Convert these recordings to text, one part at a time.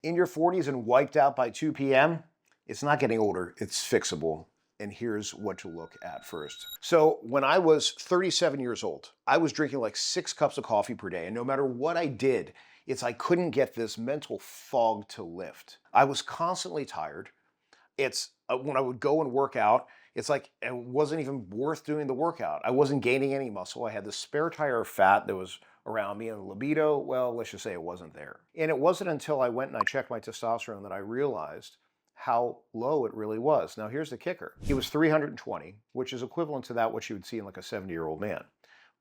In your 40s and wiped out by 2 p.m., it's not getting older, it's fixable. And here's what to look at first. So when I was 37 years old, I was drinking like 6 cups of coffee per day. And no matter what I did, I couldn't get this mental fog to lift. I was constantly tired. When I would go and work out, it's like it wasn't even worth doing the workout. I wasn't gaining any muscle. I had this spare tire of fat that was around me, and libido, well, let's just say it wasn't there. And it wasn't until I went and I checked my testosterone that I realized how low it really was. Now, here's the kicker. It was 320, which is equivalent to that what you would see in like a 70-year-old man.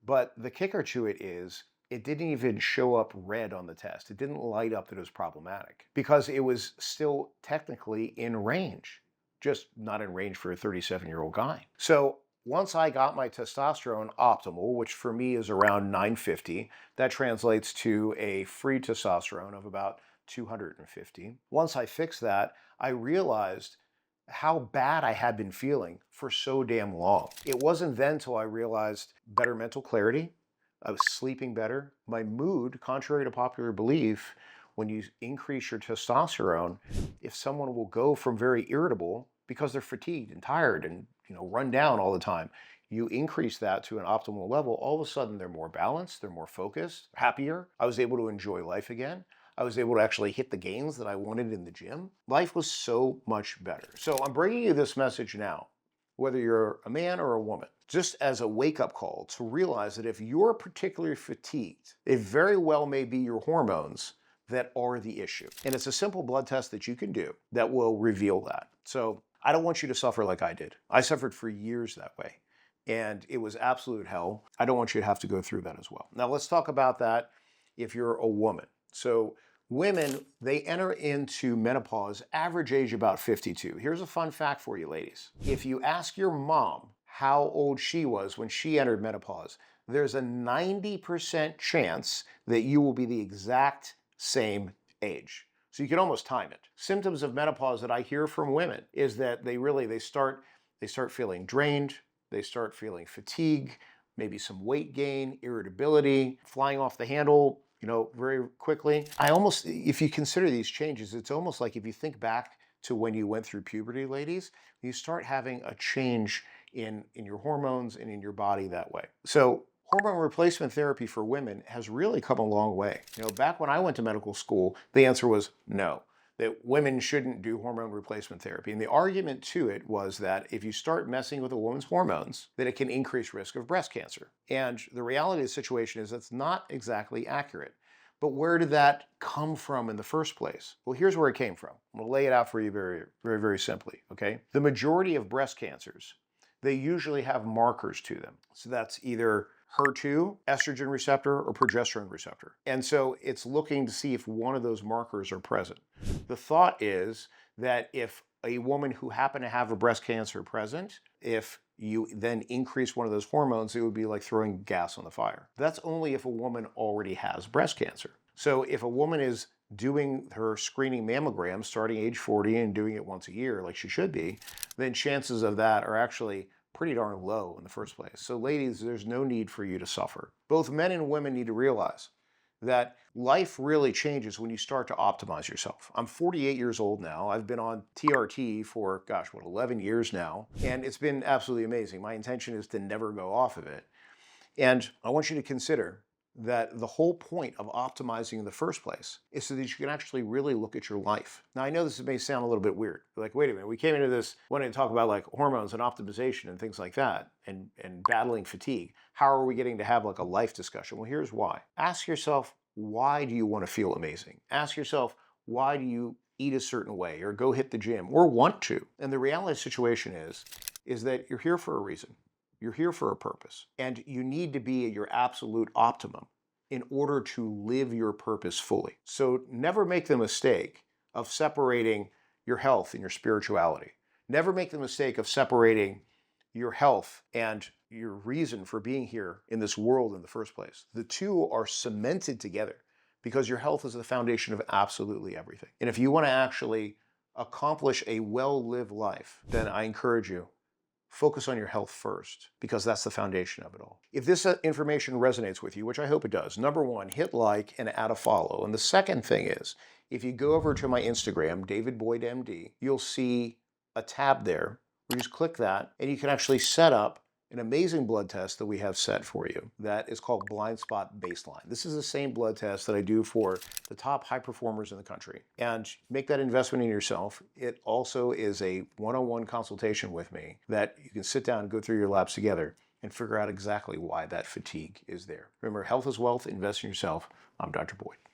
But the kicker to it is it didn't even show up red on the test. It didn't light up that it was problematic because it was still technically in range, just not in range for a 37-year-old guy. So once I got my testosterone optimal, which for me is around 950, that translates to a free testosterone of about 250. Once I fixed that, I realized how bad I had been feeling for so damn long. It wasn't then until I realized better mental clarity. I was sleeping better. My mood, contrary to popular belief, when you increase your testosterone, if someone will go from very irritable because they're fatigued and tired and run down all the time, you increase that to an optimal level, all of a sudden they're more balanced, they're more focused, happier. I was able to enjoy life again. I was able to actually hit the gains that I wanted in the gym. Life was so much better. So I'm bringing you this message now, whether you're a man or a woman, just as a wake-up call to realize that if you're particularly fatigued, it very well may be your hormones that are the issue. And it's a simple blood test that you can do that will reveal that. So I don't want you to suffer like I did. I suffered for years that way, and it was absolute hell. I don't want you to have to go through that as well. Now let's talk about that if you're a woman. So women, they enter into menopause, average age about 52. Here's a fun fact for you ladies. If you ask your mom how old she was when she entered menopause, there's a 90% chance that you will be the exact same age. So you can almost time it. Symptoms of menopause that I hear from women is that they start feeling drained, they start feeling fatigue, maybe some weight gain, irritability, flying off the handle, very quickly. If you consider these changes, it's almost like if you think back to when you went through puberty, ladies, you start having a change in your hormones and in your body that way. So hormone replacement therapy for women has really come a long way. Back when I went to medical school, the answer was no, that women shouldn't do hormone replacement therapy. And the argument to it was that if you start messing with a woman's hormones, that it can increase risk of breast cancer. And the reality of the situation is that's not exactly accurate. But where did that come from in the first place? Well, here's where it came from. I'm going to lay it out for you very, very, very simply, okay? The majority of breast cancers, they usually have markers to them. So that's either HER2, estrogen receptor, or progesterone receptor. And so it's looking to see if one of those markers are present. The thought is that if a woman who happened to have a breast cancer present, if you then increase one of those hormones, it would be like throwing gas on the fire. That's only if a woman already has breast cancer. So if a woman is doing her screening mammogram starting age 40 and doing it once a year like she should be, then chances of that are actually pretty darn low in the first place. So ladies, there's no need for you to suffer. Both men and women need to realize that life really changes when you start to optimize yourself. I'm 48 years old now. I've been on TRT for, 11 years now, and it's been absolutely amazing. My intention is to never go off of it. And I want you to consider that the whole point of optimizing in the first place is so that you can actually really look at your life. Now, I know this may sound a little bit weird. Like, wait a minute, we came into this wanting to talk about like hormones and optimization and things like that and battling fatigue. How are we getting to have like a life discussion? Well, here's why. Ask yourself, why do you want to feel amazing? Ask yourself, why do you eat a certain way or go hit the gym or want to? And the reality of the situation is that you're here for a reason. You're here for a purpose, and you need to be at your absolute optimum in order to live your purpose fully. So never make the mistake of separating your health and your spirituality. Never make the mistake of separating your health and your reason for being here in this world in the first place. The two are cemented together because your health is the foundation of absolutely everything. And if you want to actually accomplish a well-lived life, then I encourage you, focus on your health first, because that's the foundation of it all. If this information resonates with you, which I hope it does, number one, hit like and add a follow. And the second thing is, If you go over to my Instagram, David Boyd MD, you'll see a tab there. You just click that and you can actually set up an amazing blood test that we have set for you that is called Blind Spot Baseline. This is the same blood test that I do for the top high performers in the country. And make that investment in yourself. It also is a one-on-one consultation with me that you can sit down and go through your labs together and figure out exactly why that fatigue is there. Remember, health is wealth. Invest in yourself. I'm Dr. Boyd.